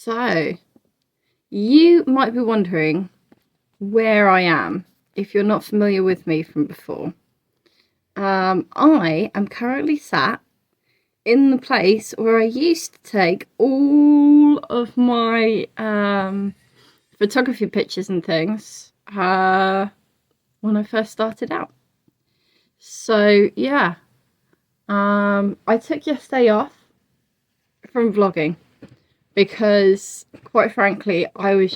So you might be wondering where I am if you're not familiar with me from before. I am currently sat in the place where I used to take all of my photography pictures and things when I first started out. So yeah, I took yesterday off from vlogging because, quite frankly, I was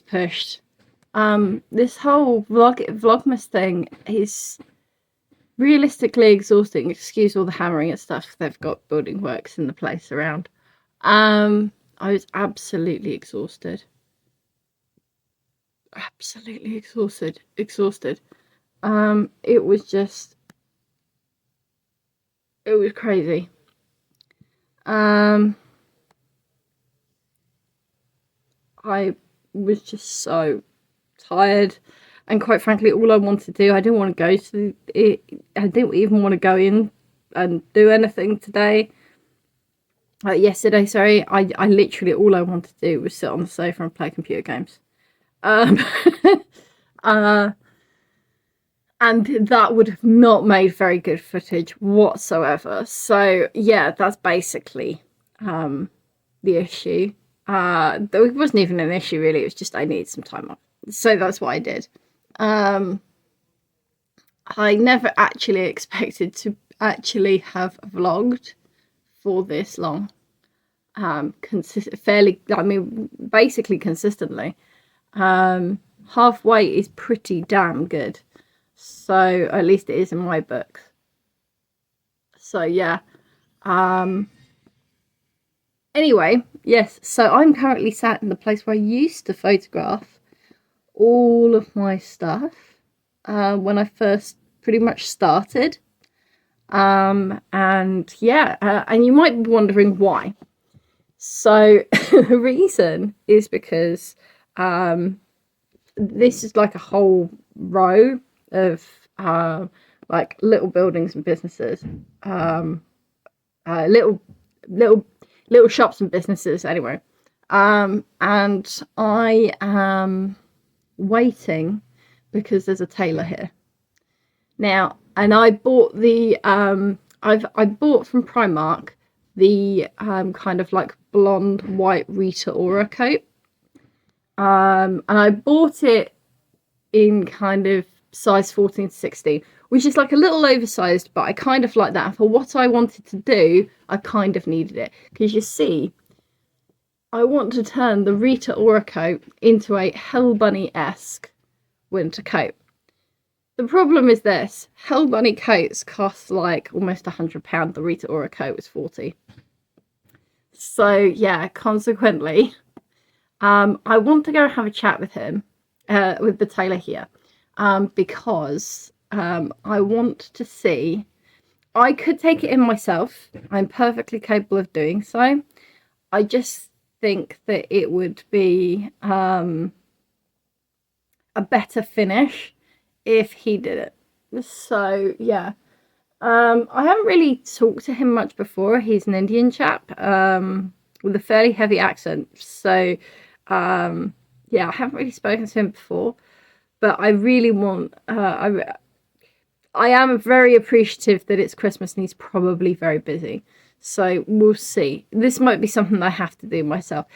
pushed. This whole Vlogmas thing is realistically exhausting. Excuse all the hammering and stuff. They've got building works in the place around. I was absolutely exhausted. Absolutely exhausted. It was crazy. I was just so tired, and quite frankly, all I wanted to do, I didn't want to go to it. I didn't even want to go in and do anything today. Yesterday, sorry. I literally, all I wanted to do was sit on the sofa and play computer games. And that would have not made very good footage whatsoever. So yeah, that's basically the issue. It wasn't even an issue really, it was just I needed some time off. So that's what I did. I never actually expected to actually have vlogged for this long. Basically consistently. Halfway is pretty damn good. So at least it is in my books. So yeah. Anyway, yes, so I'm currently sat in the place where I used to photograph all of my stuff when I first pretty much started. And yeah, and you might be wondering why. So the reason is because this is like a whole row of like little buildings and businesses, little shops and businesses anyway, and I am waiting because there's a tailor here now, and I bought the I bought from Primark the kind of like blonde white Rita Ora coat, and I bought it in kind of size 14 to 16, which is like a little oversized, but I kind of like that. And for what I wanted to do, I kind of needed it. Because you see, I want to turn the Rita Ora coat into a Hell Bunny-esque winter coat. The problem is this, Hell Bunny coats cost like almost £100. The Rita Ora coat was 40. So yeah, consequently, I want to go have a chat with him, with the tailor here. Because I want to see, I could take it in myself. I'm perfectly capable of doing so. I just think that it would be a better finish if he did it. So yeah, I haven't really talked to him much before. He's an Indian chap with a fairly heavy accent. So yeah, I haven't really spoken to him before. But I really want, I am very appreciative that it's Christmas and he's probably very busy. So we'll see. This might be something I have to do myself.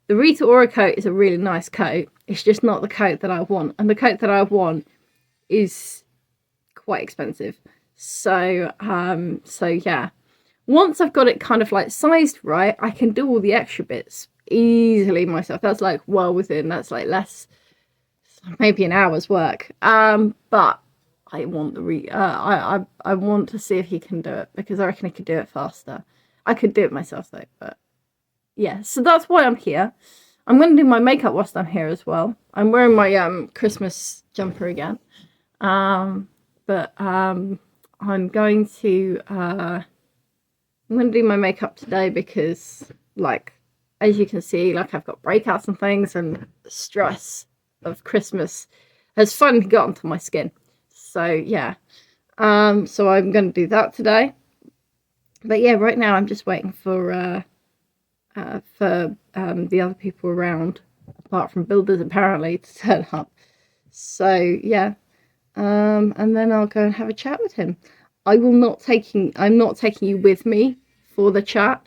The Rita Ora coat is a really nice coat. It's just not the coat that I want. And the coat that I want is quite expensive. So, so yeah. Once I've got it kind of like sized right, I can do all the extra bits easily myself. That's like well within, that's like less, maybe an hour's work, but I want the I want to see if he can do it, because I reckon he could do it faster. I could do it myself though, but yeah, so that's why I'm here. I'm going to do my makeup whilst I'm here as well. I'm wearing my Christmas jumper again, but I'm going to I'm going to do my makeup today because, like, as you can see, like, I've got breakouts and things, and the stress of Christmas has finally got onto my skin. So, yeah. So I'm going to do that today. But yeah, right now I'm just waiting for the other people around, apart from builders apparently, to turn up. So yeah, and then I'll go and have a chat with him. I'm not taking you with me for the chat.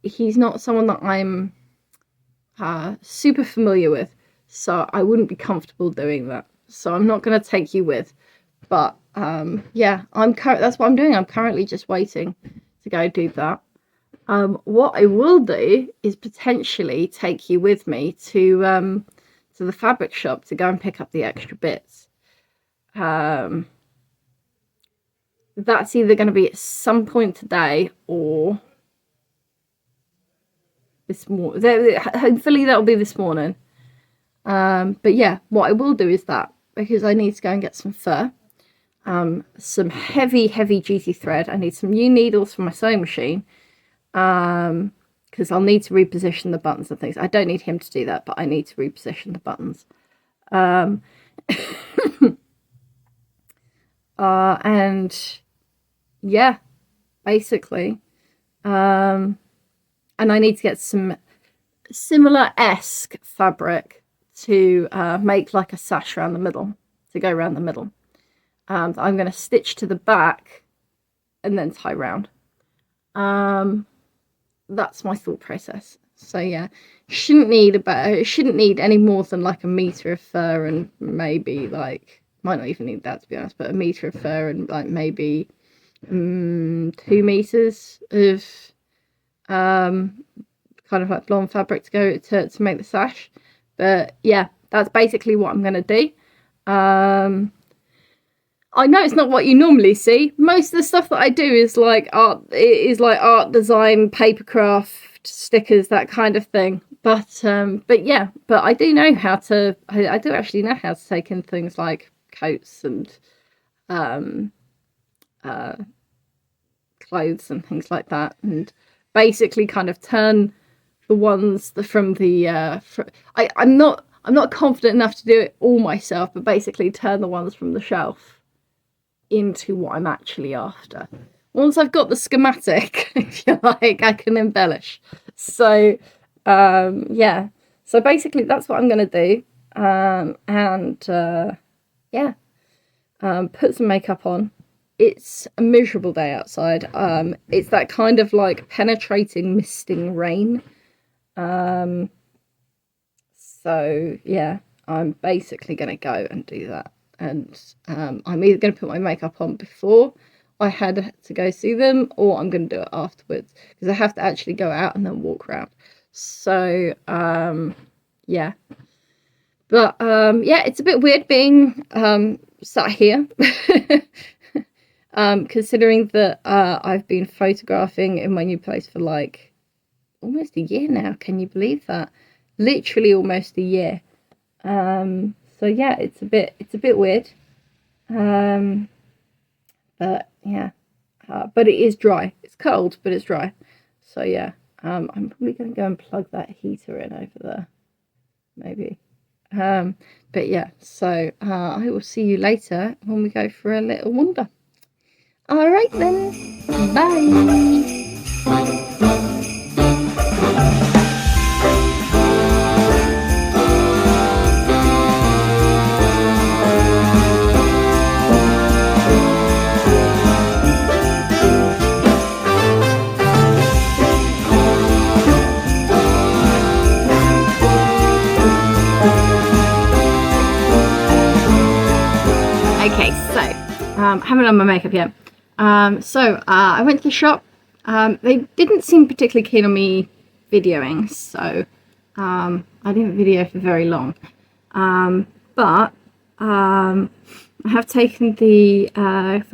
He's not someone that I'm super familiar with, so I wouldn't be comfortable doing that. So I'm not going to take you with. But yeah, that's what I'm doing. I'm currently just waiting to go do that. What I will do is potentially take you with me to the fabric shop to go and pick up the extra bits. That's either going to be at some point today or this morning. Hopefully that'll be this morning. But yeah, what I will do is that, because I need to go and get some fur, some heavy duty thread. I need some new needles for my sewing machine, because I'll need to reposition the buttons and things. I don't need him to do that, but I need to reposition the buttons. And yeah, basically, and I need to get some similar-esque fabric to make like a sash around the middle, to go around the middle. I'm going to stitch to the back and then tie round. That's my thought process. So yeah, shouldn't need any more than like a meter of fur, and maybe like, might not even need that to be honest, but a meter of fur and like maybe 2 meters of kind of like blonde fabric to go to make the sash. But yeah, that's basically what I'm going to do. I know it's not what you normally see. Most of the stuff that I do is like art. It is like art, design, paper craft, stickers, that kind of thing. But yeah, but I do know how to. I do actually know how to take in things like coats and clothes and things like that, and basically kind of turn the ones from the. I'm not confident enough to do it all myself, but basically turn the ones from the shelf into what I'm actually after. Once I've got the schematic, if you like, I can embellish. So yeah, so basically that's what I'm going to do. Yeah, put some makeup on. It's a miserable day outside. It's that kind of like penetrating misting rain. So yeah, I'm basically going to go and do that. And I'm either going to put my makeup on before I had to go see them, or I'm going to do it afterwards, because I have to actually go out and then walk around. So yeah, but yeah, it's a bit weird being sat here considering that I've been photographing in my new place for like almost a year now. Can you believe that? Literally almost a year. So yeah, it's a bit weird. But yeah, but it is dry. It's cold, but it's dry. So yeah, I'm probably going to go and plug that heater in over there, maybe. But yeah, so I will see you later when we go for a little wander. All right then, bye. Okay, so haven't done my makeup yet. So I went to the shop. They didn't seem particularly keen on me videoing, so I didn't video for very long. But I have taken the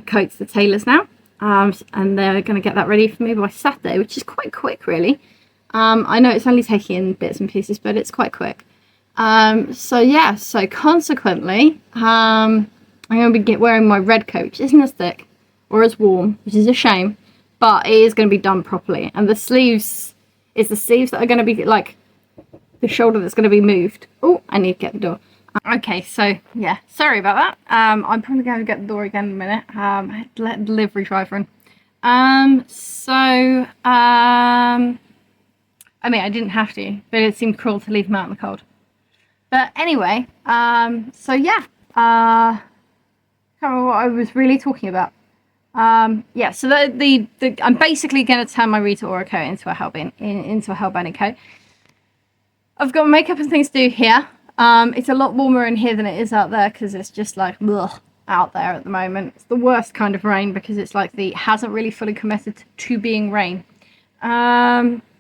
coat to the tailors now, and they're going to get that ready for me by Saturday, which is quite quick, really. I know it's only taking in bits and pieces, but it's quite quick. So yeah, so consequently, I'm going to be wearing my red coat, which isn't as thick or as warm, which is a shame, but it is going to be done properly. And the sleeves is the sleeves that are going to be like the shoulder that's going to be moved. Oh, I need to get the door. Okay, so yeah, sorry about that. I'm probably going to get the door again in a minute. I had to let the delivery driver in. I mean, I didn't have to, but it seemed cruel to leave him out in the cold. But anyway, so yeah, can't remember what I was really talking about. Yeah, so I'm basically going to turn my Rita Ora coat into a Hellbent coat. I've got makeup and things to do here. It's a lot warmer in here than it is out there because it's just like ugh, out there at the moment. It's the worst kind of rain because it's like hasn't really fully committed to being rain.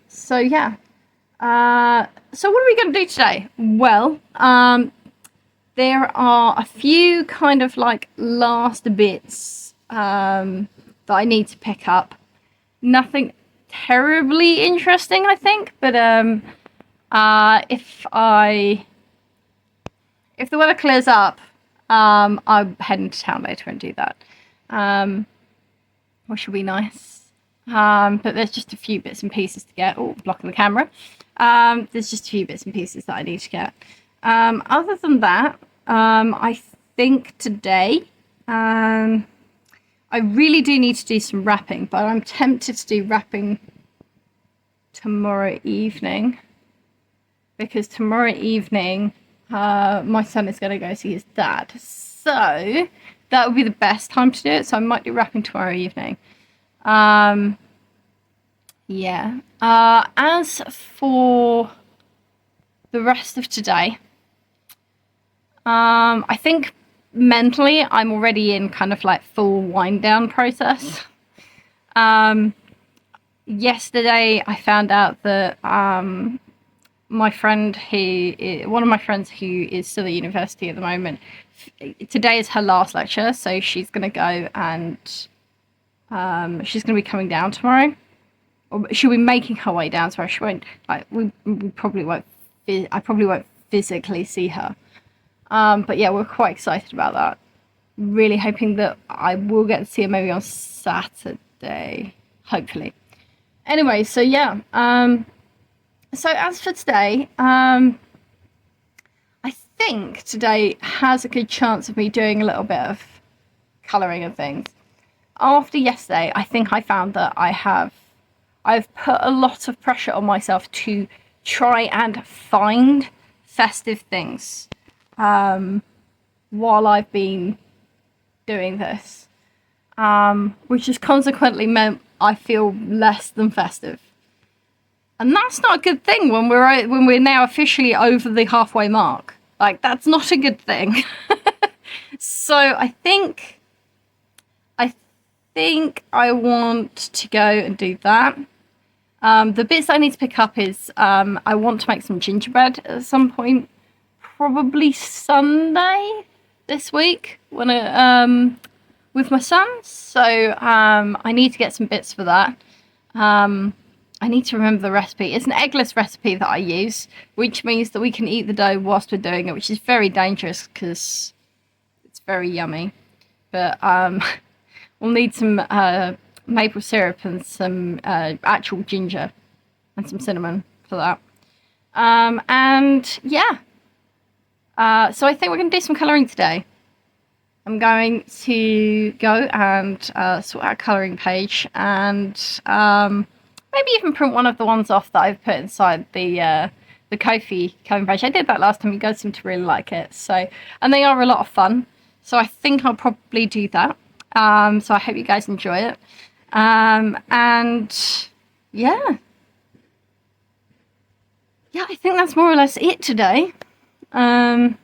So yeah. So what are we going to do today? Well, there are a few kind of like last bits that I need to pick up. Nothing terribly interesting, I think, but if the weather clears up, I'm heading to town later and do that, which will be nice. But there's just a few bits and pieces to get. Oh, blocking the camera. There's just a few bits and pieces that I need to get. Other than that, I think today, I really do need to do some wrapping, but I'm tempted to do wrapping tomorrow evening, because tomorrow evening, my son is going to go see his dad. So that would be the best time to do it. So I might do wrapping tomorrow evening. Yeah. As for the rest of today, I think mentally I'm already in kind of like full wind down process. Yesterday I found out that one of my friends who is still at university at the moment, today is her last lecture, so she's going to go and she's going to be coming down tomorrow. Or she'll be making her way down tomorrow. She won't, like, we probably won't, I probably won't physically see her. But yeah, we're quite excited about that. Really hoping that I will get to see her maybe on Saturday, hopefully. Anyway, so yeah. So as for today, I think today has a good chance of me doing a little bit of colouring and things. After yesterday, I think I found that I've put a lot of pressure on myself to try and find festive things while I've been doing this, which has consequently meant I feel less than festive. And that's not a good thing when we're now officially over the halfway mark. Like, that's not a good thing. So I think I want to go and do that. The bits I need to pick up is I want to make some gingerbread at some point, probably Sunday this week when with my son. So I need to get some bits for that. I need to remember the recipe. It's an eggless recipe that I use, which means that we can eat the dough whilst we're doing it, which is very dangerous because it's very yummy. But we'll need some maple syrup and some actual ginger and some cinnamon for that. And yeah. So I think we're going to do some colouring today. I'm going to go and sort out a colouring page and maybe even print one of the ones off that I've put inside the Ko-fi colouring page. I did that last time. You guys seem to really like it. So, and they are a lot of fun. So I think I'll probably do that. So I hope you guys enjoy it. And yeah. Yeah, I think that's more or less it today. Oh,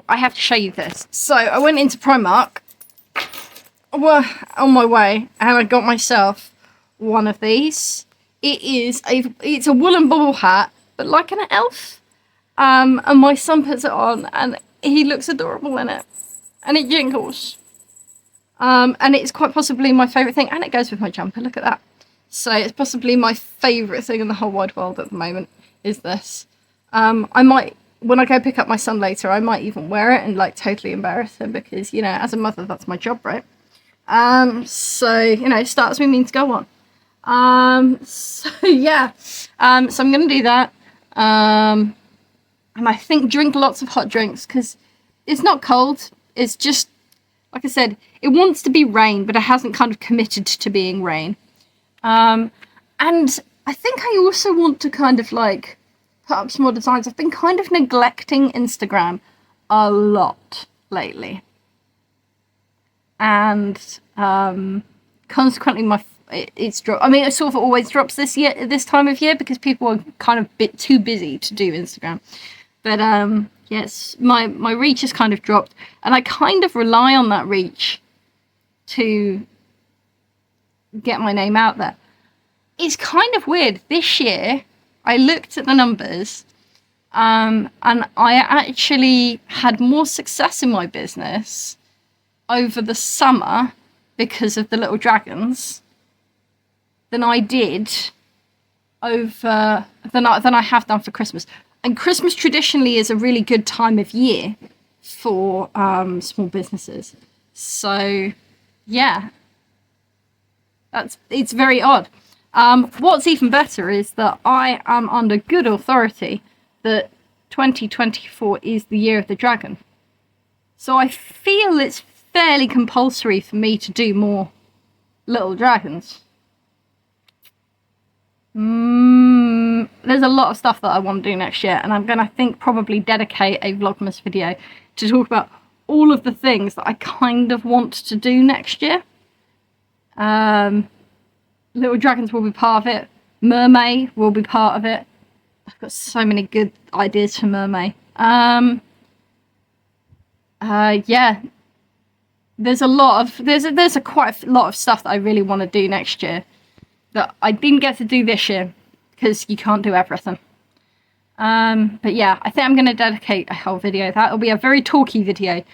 I have to show you this. So I went into Primark on my way and I got myself one of these. It's a woolen bobble hat, but like an elf. And my son puts it on and he looks adorable in it. And it jingles. And it's quite possibly my favourite thing. And it goes with my jumper, look at that. So it's possibly my favourite thing in the whole wide world at the moment is this. I might, when I go pick up my son later, I might even wear it and like totally embarrass him because, you know, as a mother, that's my job, right? So, you know, starts with me to go on. So yeah, so I'm going to do that. And I think drink lots of hot drinks, because it's not cold. It's just, like I said, it wants to be rain, but it hasn't kind of committed to being rain. And I think I also want to kind of like put up some more designs. I've been kind of neglecting Instagram a lot lately. And consequently it's dropped. I mean, it sort of always drops this time of year, because people are kind of a bit too busy to do Instagram. But yes, my reach has kind of dropped, and I kind of rely on that reach to get my name out there. It's kind of weird. This year, I looked at the numbers, and I actually had more success in my business over the summer because of the little dragons than I did than I have done for Christmas. And Christmas traditionally is a really good time of year for small businesses. So yeah, it's very odd. What's even better is that I am under good authority that 2024 is the year of the dragon. So I feel it's fairly compulsory for me to do more little dragons. There's a lot of stuff that I want to do next year, and I'm going to, I think, probably dedicate a Vlogmas video to talk about all of the things that I kind of want to do next year. Little dragons will be part of it. Mermaid will be part of it. I've got so many good ideas for mermaid. Yeah. There's quite a lot of stuff that I really want to do next year that I didn't get to do this year, because you can't do everything. But yeah, I think I'm going to dedicate a whole video. That'll be a very talky video,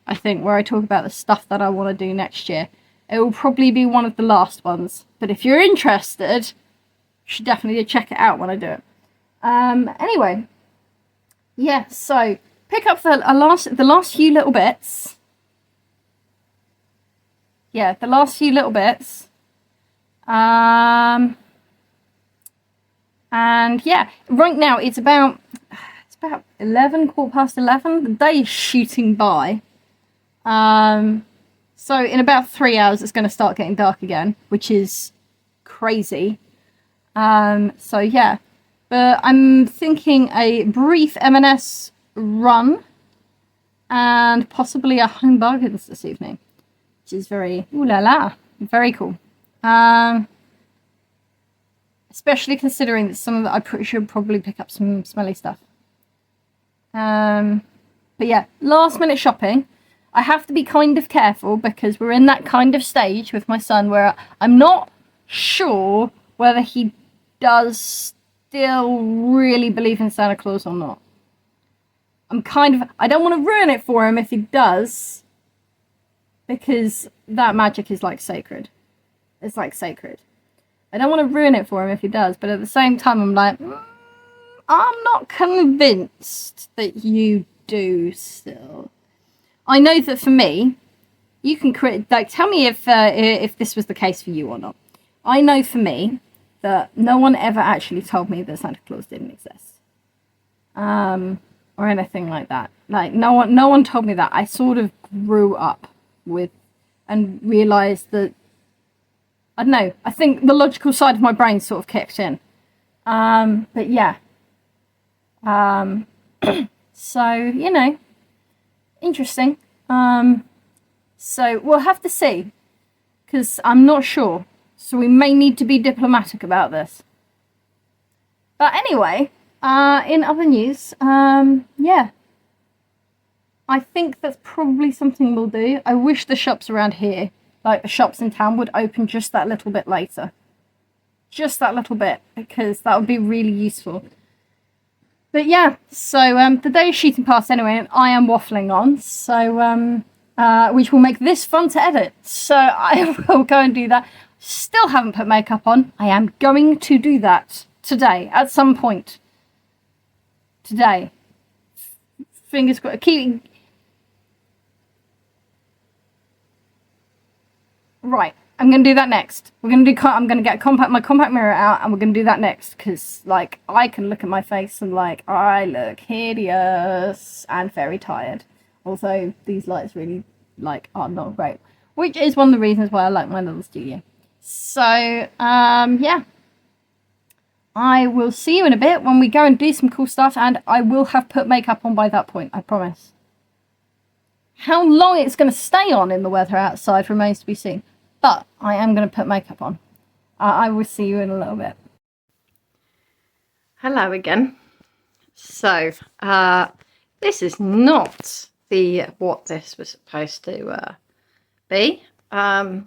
I think, where I talk about the stuff that I want to do next year. It will probably be one of the last ones, but if you're interested, you should definitely check it out when I do it. Anyway, yeah, so pick up the last few little bits. Yeah, the last few little bits. And yeah, right now it's about 11, 11:15. The day is shooting by. So in about 3 hours, it's going to start getting dark again, which is crazy. So yeah, but I'm thinking a brief M&S run and possibly a home bargains this evening, which is very, ooh la la, very cool. Especially considering that some of it, I should probably pick up some smelly stuff. But yeah, last minute shopping. I have to be kind of careful, because we're in that kind of stage with my son where I'm not sure whether he does still really believe in Santa Claus or not. I don't want to ruin it for him if he does, because that magic is like sacred. It's like sacred. I don't want to ruin it for him if he does, but at the same time, I'm like, I'm not convinced that you do still. I know that for me, you can tell me if this was the case for you or not. I know for me that no one ever actually told me that Santa Claus didn't exist, or anything like that. Like no one told me that. I sort of grew up with and realized that, I don't know, I think the logical side of my brain sort of kicked in. But yeah. So, you know, interesting. So we'll have to see, because I'm not sure. So we may need to be diplomatic about this. But anyway, in other news, yeah. I think that's probably something we'll do. I wish the shops around here, like the shops in town, would open just that little bit later. Just that little bit, because that would be really useful. But yeah, so the day is shooting past anyway, and I am waffling on, so which will make this fun to edit. So I will go and do that. Still haven't put makeup on. I am going to do that today, at some point. Today. Fingers crossed. right, I'm gonna do that next. I'm gonna get my compact mirror out, and we're gonna do that next, because like I can look at my face and like I look hideous and very tired. Also, these lights really like are not great, which is one of the reasons why I like my little studio. So yeah, I will see you in a bit when we go and do some cool stuff, and I will have put makeup on by that point, I promise. How long it's going to stay on in the weather outside remains to be seen, but I am going to put makeup on. I will see you in a little bit. Hello again. So, this is not what this was supposed to be. The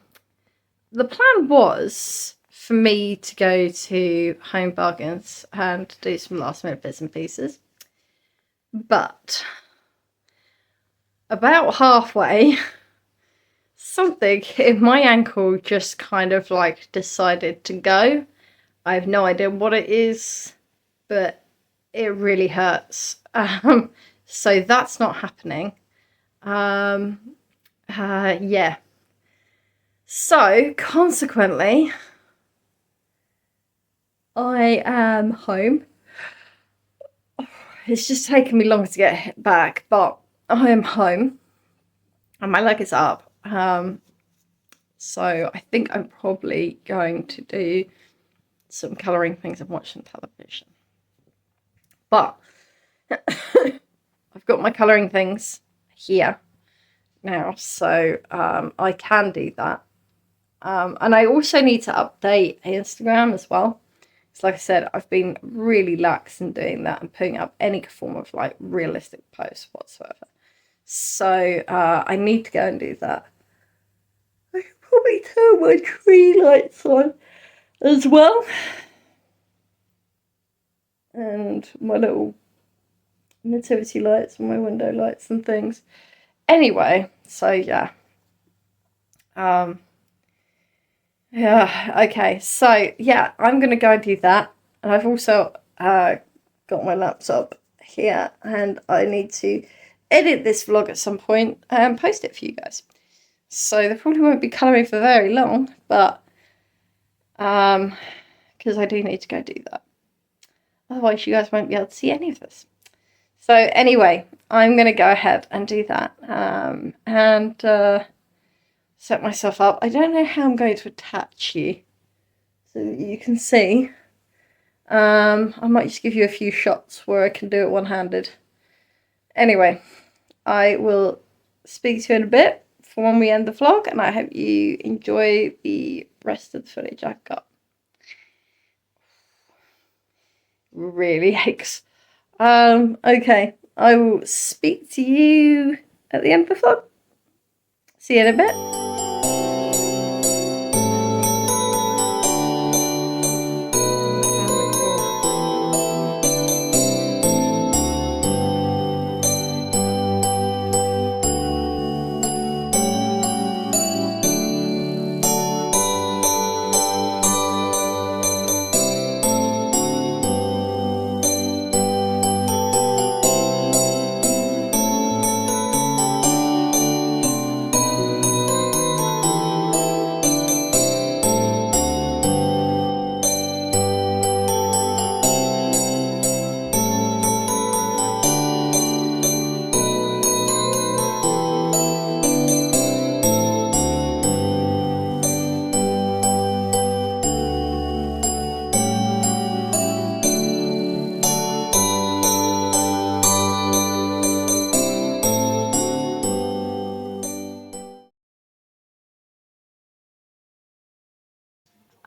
plan was for me to go to Home Bargains and do some last minute bits and pieces, but about halfway, something in my ankle just kind of like decided to go. I have no idea what it is, but it really hurts. So that's not happening. Yeah. So consequently, I am home. It's just taken me longer to get back, but I am home and my leg is up. So I think I'm probably going to do some colouring things and watch some television. But I've got my colouring things here now, so I can do that. And I also need to update Instagram as well. So like I said, I've been really lax in doing that and putting up any form of like realistic posts whatsoever. So I need to go and do that. I should probably turn my tree lights on as well. And my little nativity lights and my window lights and things. Anyway, so yeah. Yeah, okay, so yeah, I'm gonna go and do that. And I've also got my laptop here, and I need to edit this vlog at some point and post it for you guys. So there probably won't be colouring for very long, but because I do need to go do that. Otherwise you guys won't be able to see any of this. So anyway, I'm gonna go ahead and do that and set myself up. I don't know how I'm going to attach you so that you can see. I might just give you a few shots where I can do it one-handed. Anyway, I will speak to you in a bit for when we end the vlog, and I hope you enjoy the rest of the footage I've got. Really aches. Okay, I will speak to you at the end of the vlog. See you in a bit.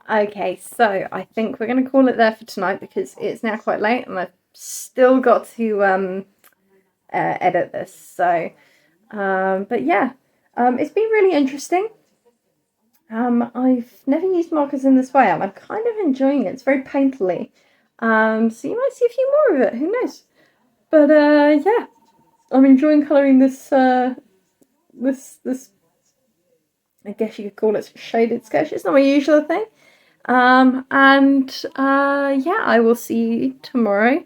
Okay, so I think we're going to call it there for tonight because it's now quite late and I've still got to edit this. So, but yeah, it's been really interesting. I've never used markers in this way and I'm kind of enjoying it. It's very painterly. So you might see a few more of it, who knows? But yeah, I'm enjoying colouring this, this, I guess you could call it shaded sketch. It's not my usual thing. Yeah, I will see you tomorrow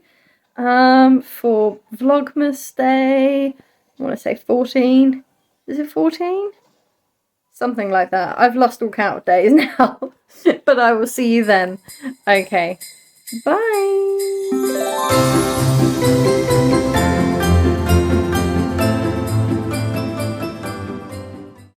for Vlogmas Day, I want to say 14. Is it 14? Something like that. I've lost all count of days now. But I will see you then. Okay. Bye.